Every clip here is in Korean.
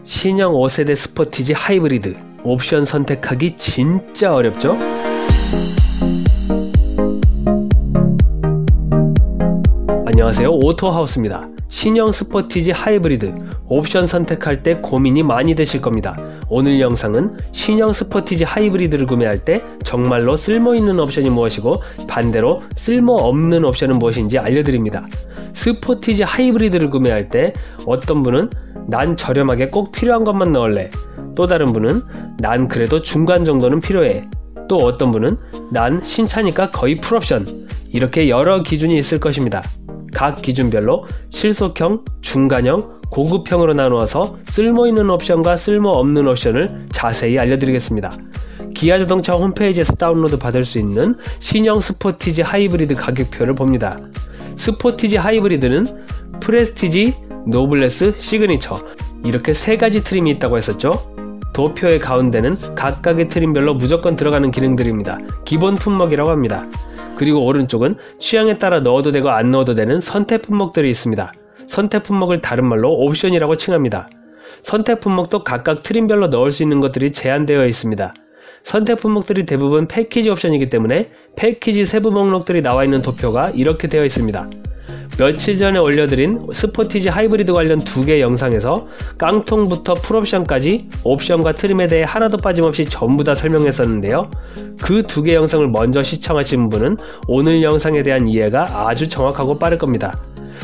신형 5세대 스포티지 하이브리드 옵션 선택하기 진짜 어렵죠? 안녕하세요, 오토하우스입니다. 신형 스포티지 하이브리드 옵션 선택할 때 고민이 많이 되실 겁니다. 오늘 영상은 신형 스포티지 하이브리드를 구매할 때 정말로 쓸모있는 옵션이 무엇이고 반대로 쓸모없는 옵션은 무엇인지 알려드립니다. 스포티지 하이브리드를 구매할 때 어떤 분은 난 저렴하게 꼭 필요한 것만 넣을래, 또 다른 분은 난 그래도 중간 정도는 필요해, 또 어떤 분은 난 신차니까 거의 풀옵션, 이렇게 여러 기준이 있을 것입니다. 각 기준별로 실속형, 중간형, 고급형으로 나누어서 쓸모있는 옵션과 쓸모없는 옵션을 자세히 알려드리겠습니다. 기아자동차 홈페이지에서 다운로드 받을 수 있는 신형 스포티지 하이브리드 가격표를 봅니다. 스포티지 하이브리드는 프레스티지, 노블레스, 시그니처 이렇게 세 가지 트림이 있다고 했었죠. 도표의 가운데는 각각의 트림별로 무조건 들어가는 기능들입니다. 기본 품목이라고 합니다. 그리고 오른쪽은 취향에 따라 넣어도 되고 안 넣어도 되는 선택 품목들이 있습니다. 선택 품목을 다른 말로 옵션이라고 칭합니다. 선택 품목도 각각 트림별로 넣을 수 있는 것들이 제한되어 있습니다. 선택 품목들이 대부분 패키지 옵션이기 때문에 패키지 세부 목록들이 나와 있는 도표가 이렇게 되어 있습니다. 며칠 전에 올려드린 스포티지 하이브리드 관련 2개 영상에서 깡통부터 풀옵션까지 옵션과 트림에 대해 하나도 빠짐없이 전부 다 설명했었는데요. 그 2개 영상을 먼저 시청하신 분은 오늘 영상에 대한 이해가 아주 정확하고 빠를 겁니다.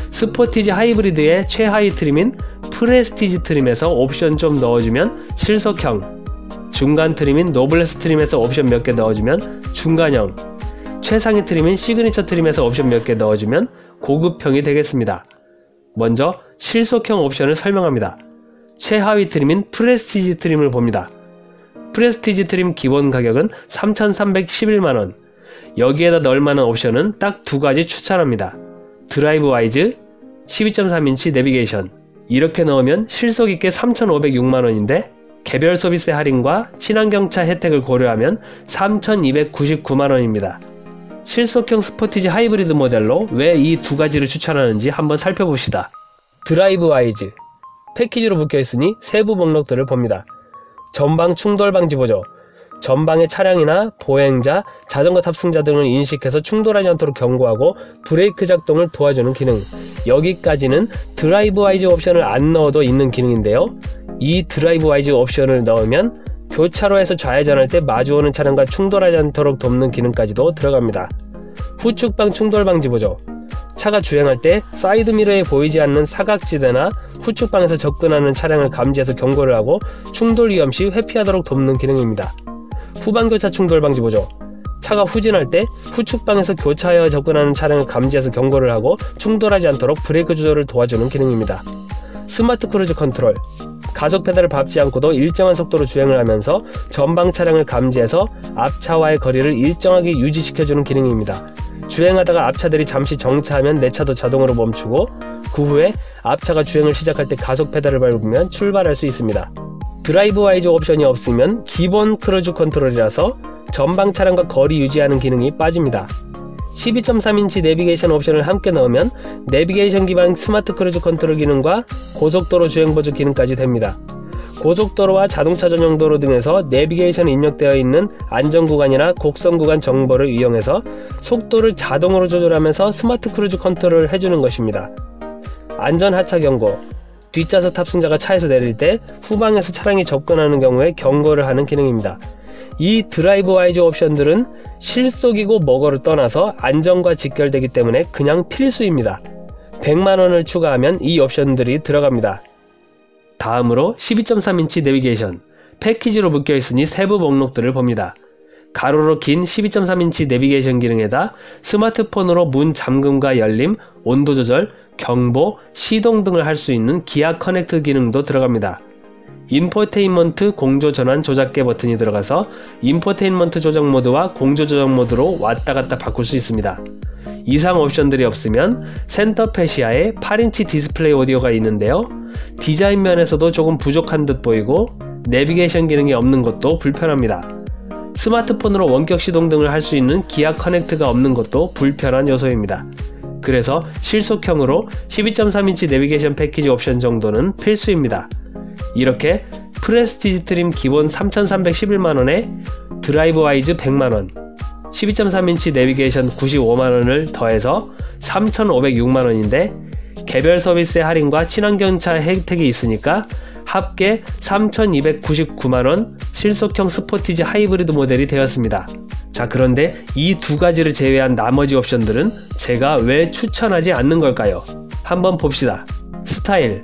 스포티지 하이브리드의 최하위 트림인 프레스티지 트림에서 옵션 좀 넣어주면 실속형, 중간 트림인 노블레스 트림에서 옵션 몇 개 넣어주면 중간형, 최상위 트림인 시그니처 트림에서 옵션 몇 개 넣어주면 고급형이 되겠습니다. 먼저 실속형 옵션을 설명합니다. 최하위 트림인 프레스티지 트림을 봅니다. 프레스티지 트림 기본 가격은 3,311만원. 여기에다 넣을 만한 옵션은 딱 2가지 추천합니다. 드라이브 와이즈, 12.3인치 내비게이션. 이렇게 넣으면 실속 있게 3,506만원인데 개별 소비세 할인과 친환경차 혜택을 고려하면 3,299만원입니다. 실속형 스포티지 하이브리드 모델로 왜 이 2가지를 추천하는지 한번 살펴봅시다. 드라이브 와이즈 패키지로 묶여있으니 세부 목록들을 봅니다. 전방 충돌 방지 보조, 전방의 차량이나 보행자, 자전거 탑승자 등을 인식해서 충돌하지 않도록 경고하고 브레이크 작동을 도와주는 기능. 여기까지는 드라이브 와이즈 옵션을 안 넣어도 있는 기능인데요. 이 드라이브 와이즈 옵션을 넣으면 교차로에서 좌회전할 때 마주오는 차량과 충돌하지 않도록 돕는 기능까지도 들어갑니다. 후측방 충돌 방지 보조, 차가 주행할 때 사이드미러에 보이지 않는 사각지대나 후측방에서 접근하는 차량을 감지해서 경고를 하고 충돌 위험 시 회피하도록 돕는 기능입니다. 후방교차 충돌 방지 보조, 차가 후진할 때 후측방에서 교차하여 접근하는 차량을 감지해서 경고를 하고 충돌하지 않도록 브레이크 조절을 도와주는 기능입니다. 스마트 크루즈 컨트롤, 가속 페달을 밟지 않고도 일정한 속도로 주행을 하면서 전방 차량을 감지해서 앞차와의 거리를 일정하게 유지시켜주는 기능입니다. 주행하다가 앞차들이 잠시 정차하면 내 차도 자동으로 멈추고 그 후에 앞차가 주행을 시작할 때 가속 페달을 밟으면 출발할 수 있습니다. 드라이브 와이즈 옵션이 없으면 기본 크루즈 컨트롤이라서 전방 차량과 거리 유지하는 기능이 빠집니다. 12.3인치 내비게이션 옵션을 함께 넣으면 내비게이션 기반 스마트 크루즈 컨트롤 기능과 고속도로 주행 보조 기능까지 됩니다. 고속도로와 자동차 전용 도로 등에서 내비게이션이 입력되어 있는 안전구간이나 곡선구간 정보를 이용해서 속도를 자동으로 조절하면서 스마트 크루즈 컨트롤을 해주는 것입니다. 안전 하차 경고, 뒷좌석 탑승자가 차에서 내릴 때 후방에서 차량이 접근하는 경우에 경고를 하는 기능입니다. 이 드라이브 와이즈 옵션들은 실속이고 뭐고를 떠나서 안전과 직결되기 때문에 그냥 필수입니다. 100만원을 추가하면 이 옵션들이 들어갑니다. 다음으로 12.3인치 내비게이션 패키지로 묶여있으니 세부 목록들을 봅니다. 가로로 긴 12.3인치 내비게이션 기능에다 스마트폰으로 문 잠금과 열림, 온도 조절, 경보, 시동 등을 할 수 있는 기아 커넥트 기능도 들어갑니다. 인포테인먼트 공조 전환 조작계 버튼이 들어가서 인포테인먼트 조작 모드와 공조 조작 모드로 왔다 갔다 바꿀 수 있습니다. 이상 옵션들이 없으면 센터 패시아에 8인치 디스플레이 오디오가 있는데요. 디자인 면에서도 조금 부족한 듯 보이고 내비게이션 기능이 없는 것도 불편합니다. 스마트폰으로 원격 시동 등을 할 수 있는 기아 커넥트가 없는 것도 불편한 요소입니다. 그래서 실속형으로 12.3인치 내비게이션 패키지 옵션 정도는 필수입니다. 이렇게 프레스티지 트림 기본 3,311만원에 드라이브 와이즈 100만원, 12.3인치 내비게이션 95만원을 더해서 3,506만원인데 개별 서비스의 할인과 친환경차 혜택이 있으니까 합계 3,299만원 실속형 스포티지 하이브리드 모델이 되었습니다. 자, 그런데 이 두 가지를 제외한 나머지 옵션들은 제가 왜 추천하지 않는 걸까요? 한번 봅시다. 스타일,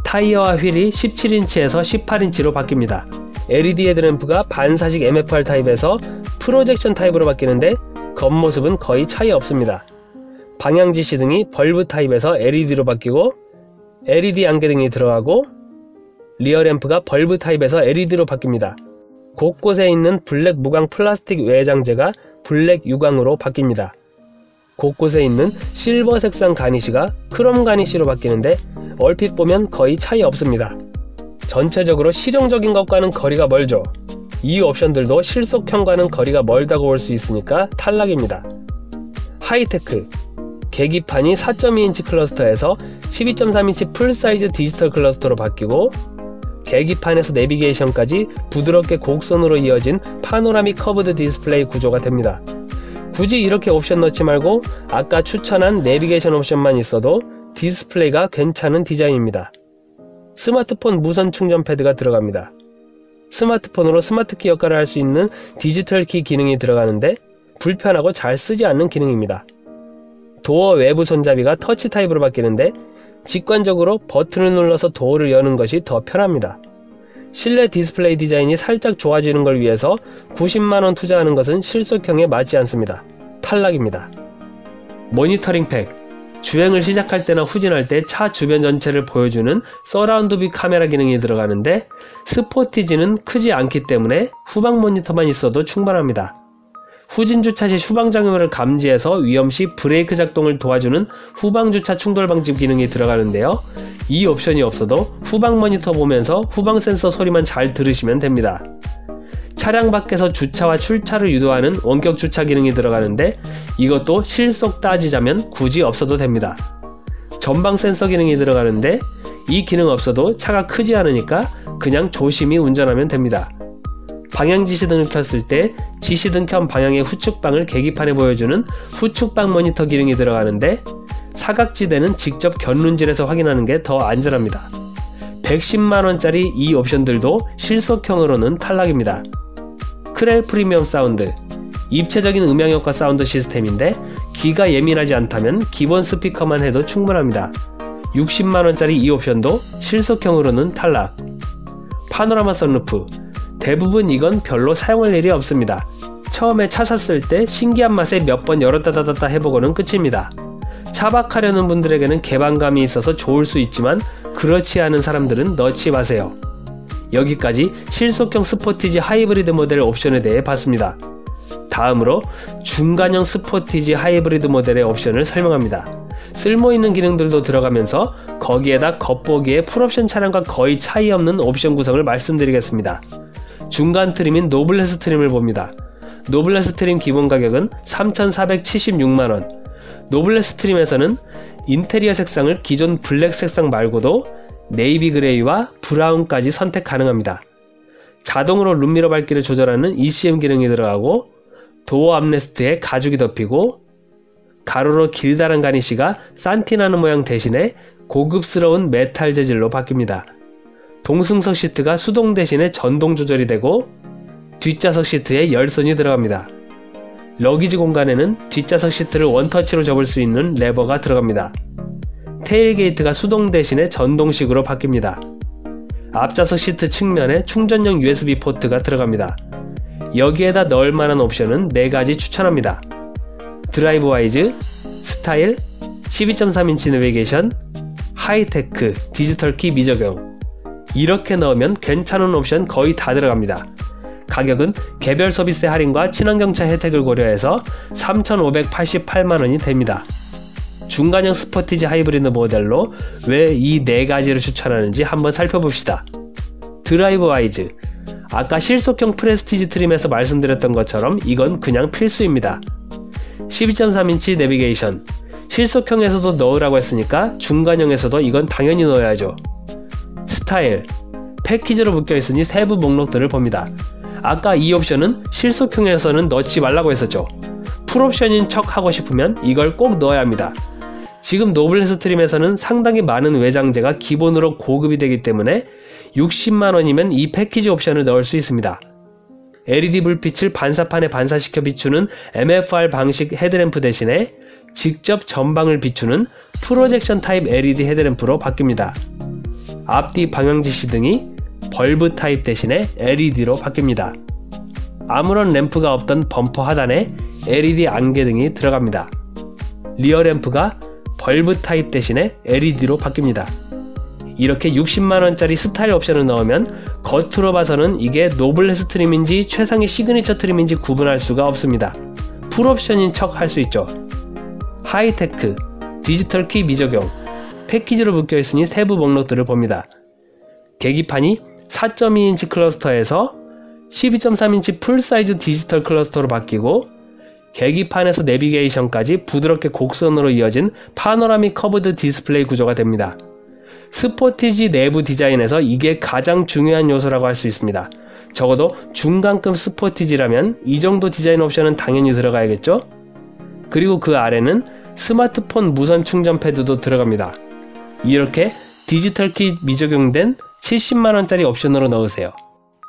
타이어와 휠이 17인치에서 18인치로 바뀝니다. LED 헤드램프가 반사식 MFR 타입에서 프로젝션 타입으로 바뀌는데 겉모습은 거의 차이 없습니다. 방향지시등이 벌브 타입에서 LED로 바뀌고 LED 안개등이 들어가고 리어램프가 벌브 타입에서 LED로 바뀝니다. 곳곳에 있는 블랙 무광 플라스틱 외장재가 블랙 유광으로 바뀝니다. 곳곳에 있는 실버 색상 가니쉬가 크롬 가니쉬로 바뀌는데 얼핏 보면 거의 차이 없습니다. 전체적으로 실용적인 것과는 거리가 멀죠. 이 옵션들도 실속형과는 거리가 멀다고 볼 수 있으니까 탈락입니다. 하이테크, 계기판이 4.2인치 클러스터에서 12.3인치 풀사이즈 디지털 클러스터로 바뀌고 계기판에서 내비게이션까지 부드럽게 곡선으로 이어진 파노라믹 커브드 디스플레이 구조가 됩니다. 굳이 이렇게 옵션 넣지 말고 아까 추천한 내비게이션 옵션만 있어도 디스플레이가 괜찮은 디자인입니다. 스마트폰 무선 충전 패드가 들어갑니다. 스마트폰으로 스마트키 역할을 할 수 있는 디지털 키 기능이 들어가는데 불편하고 잘 쓰지 않는 기능입니다. 도어 외부 손잡이가 터치 타입으로 바뀌는데 직관적으로 버튼을 눌러서 도어를 여는 것이 더 편합니다. 실내 디스플레이 디자인이 살짝 좋아지는 걸 위해서 90만원 투자하는 것은 실속형에 맞지 않습니다. 탈락입니다. 모니터링 팩, 주행을 시작할 때나 후진할 때 차 주변 전체를 보여주는 서라운드 뷰 카메라 기능이 들어가는데 스포티지는 크지 않기 때문에 후방 모니터만 있어도 충분합니다. 후진 주차 시 후방 장애물을 감지해서 위험 시 브레이크 작동을 도와주는 후방 주차 충돌 방지 기능이 들어가는데요. 이 옵션이 없어도 후방 모니터 보면서 후방 센서 소리만 잘 들으시면 됩니다. 차량 밖에서 주차와 출차를 유도하는 원격 주차 기능이 들어가는데 이것도 실속 따지자면 굳이 없어도 됩니다. 전방 센서 기능이 들어가는데 이 기능 없어도 차가 크지 않으니까 그냥 조심히 운전하면 됩니다. 방향지시등을 켰을 때 지시등 켠 방향의 후측방을 계기판에 보여주는 후측방 모니터 기능이 들어가는데 사각지대는 직접 견눈질해서 확인하는 게 더 안전합니다. 110만원짜리 이 옵션들도 실속형으로는 탈락입니다. 크렐 프리미엄 사운드, 입체적인 음향효과 사운드 시스템인데 귀가 예민하지 않다면 기본 스피커만 해도 충분합니다. 60만원짜리 이 옵션도 실속형으로는 탈락. 파노라마 선루프, 대부분 이건 별로 사용할 일이 없습니다. 처음에 차 샀을 때 신기한 맛에 몇 번 열었다 닫았다 해보고는 끝입니다. 차박하려는 분들에게는 개방감이 있어서 좋을 수 있지만 그렇지 않은 사람들은 넣지 마세요. 여기까지 실속형 스포티지 하이브리드 모델 옵션에 대해 봤습니다. 다음으로 중간형 스포티지 하이브리드 모델의 옵션을 설명합니다. 쓸모있는 기능들도 들어가면서 거기에다 겉보기에 풀옵션 차량과 거의 차이 없는 옵션 구성을 말씀드리겠습니다. 중간 트림인 노블레스 트림을 봅니다. 노블레스 트림 기본 가격은 3,476만원. 노블레스 트림에서는 인테리어 색상을 기존 블랙 색상 말고도 네이비 그레이와 브라운까지 선택 가능합니다. 자동으로 룸미러 밝기를 조절하는 ECM 기능이 들어가고 도어 암레스트에 가죽이 덮이고 가로로 길다란 가니쉬가 산티나는 모양 대신에 고급스러운 메탈 재질로 바뀝니다. 동승석 시트가 수동 대신에 전동 조절이 되고 뒷좌석 시트에 열선이 들어갑니다. 러기지 공간에는 뒷좌석 시트를 원터치로 접을 수 있는 레버가 들어갑니다. 테일게이트가 수동 대신에 전동식으로 바뀝니다. 앞좌석 시트 측면에 충전용 USB 포트가 들어갑니다. 여기에다 넣을 만한 옵션은 4가지 추천합니다. 드라이브 와이즈, 스타일, 12.3인치 내비게이션, 하이테크, 디지털 키 미적용. 이렇게 넣으면 괜찮은 옵션 거의 다 들어갑니다. 가격은 개별 서비스의 할인과 친환경차 혜택을 고려해서 3,588만원이 됩니다. 중간형 스포티지 하이브리드 모델로 왜 이 4가지를 추천하는지 한번 살펴봅시다. 드라이브 와이즈, 아까 실속형 프레스티지 트림에서 말씀드렸던 것처럼 이건 그냥 필수입니다. 12.3인치 내비게이션, 실속형에서도 넣으라고 했으니까 중간형에서도 이건 당연히 넣어야죠. 스타일, 패키지로 묶여있으니 세부 목록들을 봅니다. 아까 이 옵션은 실속형에서는 넣지 말라고 했었죠. 풀옵션인 척 하고 싶으면 이걸 꼭 넣어야 합니다. 지금 노블레스 트림에서는 상당히 많은 외장재가 기본으로 고급이 되기 때문에 60만원이면 이 패키지 옵션을 넣을 수 있습니다. LED 불빛을 반사판에 반사시켜 비추는 MFR 방식 헤드램프 대신에 직접 전방을 비추는 프로젝션 타입 LED 헤드램프로 바뀝니다. 앞뒤 방향지시 등이 벌브 타입 대신에 LED로 바뀝니다. 아무런 램프가 없던 범퍼 하단에 LED 안개 등이 들어갑니다. 리어 램프가 벌브 타입 대신에 LED로 바뀝니다. 이렇게 60만원짜리 스타일 옵션을 넣으면 겉으로 봐서는 이게 노블레스 트림인지 최상의 시그니처 트림인지 구분할 수가 없습니다. 풀옵션인 척 할 수 있죠. 하이테크, 디지털 키 미적용, 패키지로 묶여있으니 세부 목록들을 봅니다. 계기판이 4.2인치 클러스터에서 12.3인치 풀사이즈 디지털 클러스터로 바뀌고 계기판에서 내비게이션까지 부드럽게 곡선으로 이어진 파노라믹 커브드 디스플레이 구조가 됩니다. 스포티지 내부 디자인에서 이게 가장 중요한 요소라고 할 수 있습니다. 적어도 중간급 스포티지라면 이 정도 디자인 옵션은 당연히 들어가야겠죠? 그리고 그 아래는 스마트폰 무선 충전 패드도 들어갑니다. 이렇게 디지털 키 미적용된 70만원짜리 옵션으로 넣으세요.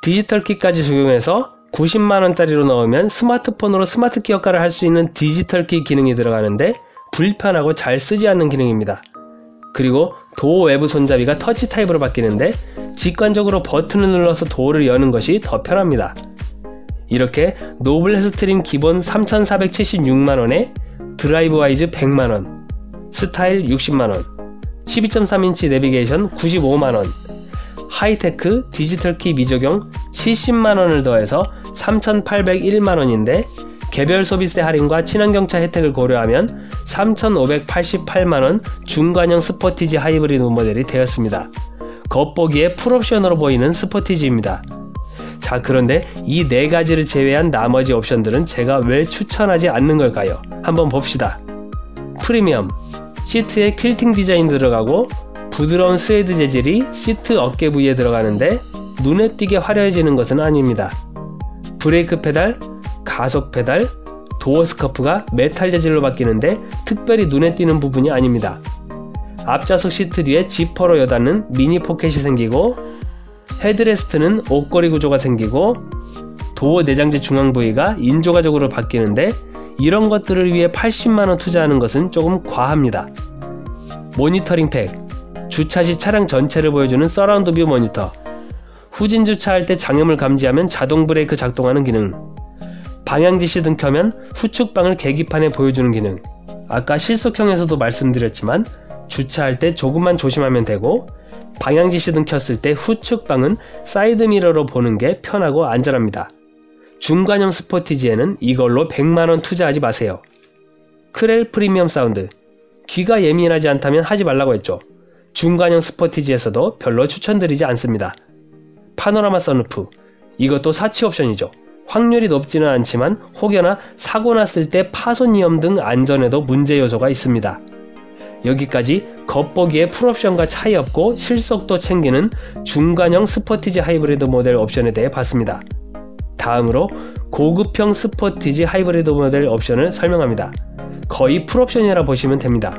디지털 키까지 적용해서 90만원짜리로 넣으면 스마트폰으로 스마트키 역할을 할 수 있는 디지털 키 기능이 들어가는데 불편하고 잘 쓰지 않는 기능입니다. 그리고 도어 외부 손잡이가 터치 타입으로 바뀌는데 직관적으로 버튼을 눌러서 도어를 여는 것이 더 편합니다. 이렇게 노블레스 트림 기본 3,476만원에 드라이브 와이즈 100만원, 스타일 60만원, 12.3인치 내비게이션 95만원, 하이테크 디지털 키 미적용 70만원을 더해서 3,801만원인데 개별 소비세 할인과 친환경차 혜택을 고려하면 3,588만원 중간형 스포티지 하이브리드 모델이 되었습니다. 겉보기에 풀옵션으로 보이는 스포티지입니다. 자, 그런데 이 네 가지를 제외한 나머지 옵션들은 제가 왜 추천하지 않는 걸까요? 한번 봅시다. 프리미엄, 시트에 퀼팅 디자인 들어가고 부드러운 스웨이드 재질이 시트 어깨 부위에 들어가는데 눈에 띄게 화려해지는 것은 아닙니다. 브레이크 페달, 가속 페달, 도어 스커프가 메탈 재질로 바뀌는데 특별히 눈에 띄는 부분이 아닙니다. 앞좌석 시트 뒤에 지퍼로 여닫는 미니 포켓이 생기고 헤드레스트는 옷걸이 구조가 생기고 도어 내장재 중앙 부위가 인조가죽으로 바뀌는데 이런 것들을 위해 80만원 투자하는 것은 조금 과합니다. 모니터링 팩, 주차 시 차량 전체를 보여주는 서라운드 뷰 모니터, 후진 주차할 때 장애물 감지하면 자동 브레이크 작동하는 기능, 방향지시 등 켜면 후측방을 계기판에 보여주는 기능. 아까 실속형에서도 말씀드렸지만 주차할 때 조금만 조심하면 되고 방향지시 등 켰을 때 후측방은 사이드미러로 보는 게 편하고 안전합니다. 중간형 스포티지에는 이걸로 100만원 투자하지 마세요. 크렐 프리미엄 사운드, 귀가 예민하지 않다면 하지 말라고 했죠. 중간형 스포티지에서도 별로 추천드리지 않습니다. 파노라마 선루프, 이것도 사치 옵션이죠. 확률이 높지는 않지만 혹여나 사고 났을 때 파손 위험 등 안전에도 문제 요소가 있습니다. 여기까지 겉보기에 풀옵션과 차이 없고 실속도 챙기는 중간형 스포티지 하이브리드 모델 옵션에 대해 봤습니다. 다음으로 고급형 스포티지 하이브리드 모델 옵션을 설명합니다. 거의 풀옵션이라 보시면 됩니다.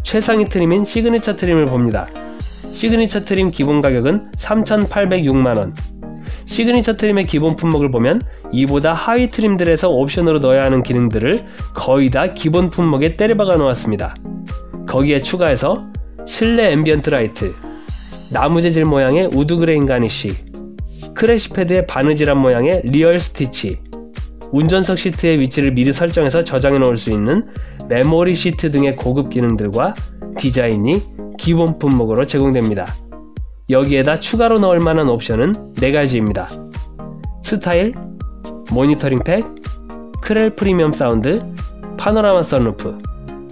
최상위 트림인 시그니처 트림을 봅니다. 시그니처 트림 기본 가격은 3,806만원. 시그니처 트림의 기본 품목을 보면 이보다 하위 트림들에서 옵션으로 넣어야 하는 기능들을 거의 다 기본 품목에 때려박아 놓았습니다. 거기에 추가해서 실내 앰비언트 라이트, 나무 재질 모양의 우드 그레인 가니쉬, 크래시 패드의 바느질한 모양의 리얼 스티치, 운전석 시트의 위치를 미리 설정해서 저장해 놓을 수 있는 메모리 시트 등의 고급 기능들과 디자인이 기본 품목으로 제공됩니다. 여기에다 추가로 넣을 만한 옵션은 4가지입니다. 스타일, 모니터링 팩, 크렐 프리미엄 사운드, 파노라마 선루프.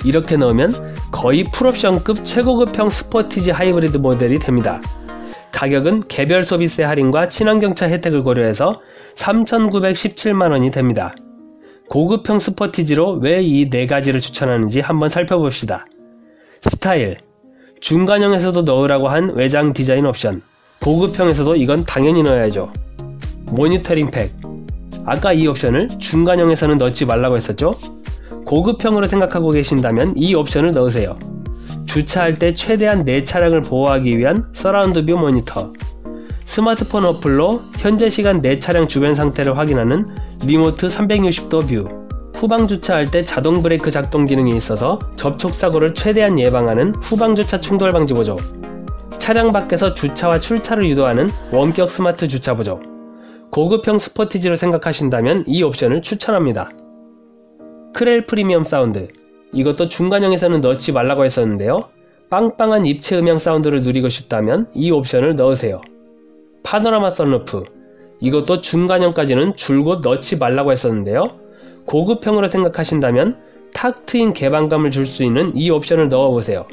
이렇게 넣으면 거의 풀옵션급 최고급형 스포티지 하이브리드 모델이 됩니다. 가격은 개별 소비세 할인과 친환경차 혜택을 고려해서 3,917만원이 됩니다. 고급형 스포티지로 왜 이 4가지를 추천하는지 한번 살펴봅시다. 스타일, 중간형에서도 넣으라고 한 외장 디자인 옵션, 고급형에서도 이건 당연히 넣어야죠. 모니터링 팩. 아까 이 옵션을 중간형에서는 넣지 말라고 했었죠? 고급형으로 생각하고 계신다면 이 옵션을 넣으세요. 주차할 때 최대한 내 차량을 보호하기 위한 서라운드 뷰 모니터, 스마트폰 어플로 현재 시간 내 차량 주변 상태를 확인하는 리모트 360도 뷰, 후방 주차할 때 자동 브레이크 작동 기능이 있어서 접촉 사고를 최대한 예방하는 후방 주차 충돌 방지 보조, 차량 밖에서 주차와 출차를 유도하는 원격 스마트 주차 보조. 고급형 스포티지로 생각하신다면 이 옵션을 추천합니다. 크렐 프리미엄 사운드. 이것도 중간형에서는 넣지 말라고 했었는데요. 빵빵한 입체 음향 사운드를 누리고 싶다면 이 옵션을 넣으세요. 파노라마 선루프. 이것도 중간형까지는 줄곧 넣지 말라고 했었는데요. 고급형으로 생각하신다면 탁 트인 개방감을 줄 수 있는 이 옵션을 넣어보세요.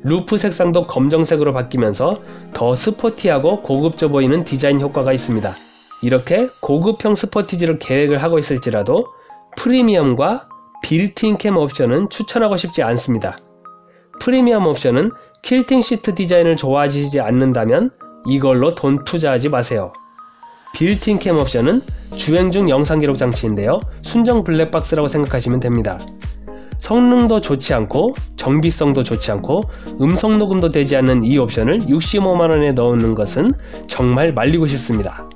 루프 색상도 검정색으로 바뀌면서 더 스포티하고 고급져 보이는 디자인 효과가 있습니다. 이렇게 고급형 스포티지로 계획을 하고 있을지라도 프리미엄과 빌트인 캠 옵션은 추천하고 싶지 않습니다. 프리미엄 옵션은 퀼팅 시트 디자인을 좋아하시지 않는다면 이걸로 돈 투자하지 마세요. 빌트인 캠 옵션은 주행 중 영상 기록 장치인데요. 순정 블랙박스라고 생각하시면 됩니다. 성능도 좋지 않고 정비성도 좋지 않고 음성 녹음도 되지 않는 이 옵션을 65만원에 넣는 것은 정말 말리고 싶습니다.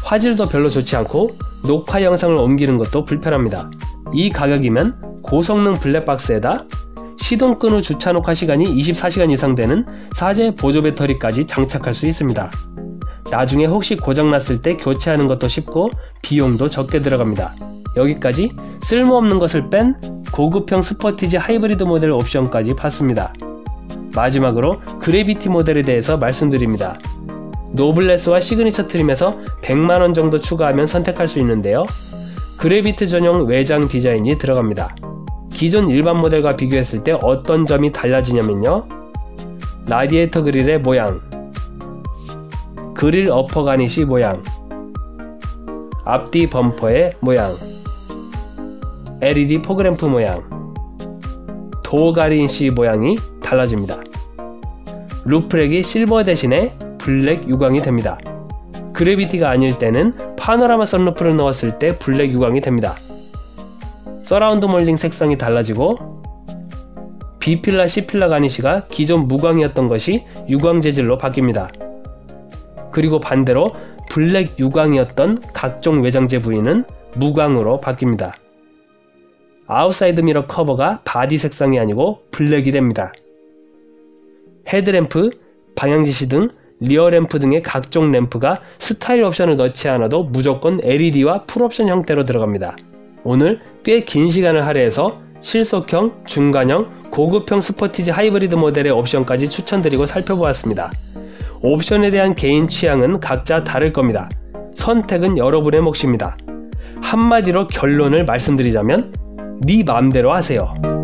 화질도 별로 좋지 않고 녹화 영상을 옮기는 것도 불편합니다. 이 가격이면 고성능 블랙박스에다 시동 끈 후 주차 녹화 시간이 24시간 이상 되는 사제 보조 배터리까지 장착할 수 있습니다. 나중에 혹시 고장났을 때 교체하는 것도 쉽고 비용도 적게 들어갑니다. 여기까지 쓸모없는 것을 뺀 고급형 스포티지 하이브리드 모델 옵션까지 봤습니다. 마지막으로 그래비티 모델에 대해서 말씀드립니다. 노블레스와 시그니처 트림에서 100만원 정도 추가하면 선택할 수 있는데요. 그래비티 전용 외장 디자인이 들어갑니다. 기존 일반 모델과 비교했을 때 어떤 점이 달라지냐면요. 라디에이터 그릴의 모양, 그릴 어퍼 가니시 모양, 앞뒤 범퍼의 모양, LED 포그램프 모양, 도어 가니시 모양이 달라집니다. 루프렉이 실버 대신에 블랙 유광이 됩니다. 그래비티가 아닐 때는 파노라마 선루프를 넣었을 때 블랙 유광이 됩니다. 서라운드 몰딩 색상이 달라지고 B필라 C필라 가니시가 기존 무광이었던 것이 유광 재질로 바뀝니다. 그리고 반대로 블랙 유광이었던 각종 외장재 부위는 무광으로 바뀝니다. 아웃사이드 미러 커버가 바디 색상이 아니고 블랙이 됩니다. 헤드램프, 방향지시 등 리어 램프 등의 각종 램프가 스타일 옵션을 넣지 않아도 무조건 LED와 풀옵션 형태로 들어갑니다. 오늘 꽤 긴 시간을 할애해서 실속형, 중간형, 고급형 스포티지 하이브리드 모델의 옵션까지 추천드리고 살펴보았습니다. 옵션에 대한 개인 취향은 각자 다를 겁니다. 선택은 여러분의 몫입니다. 한마디로 결론을 말씀드리자면 네 맘대로 하세요.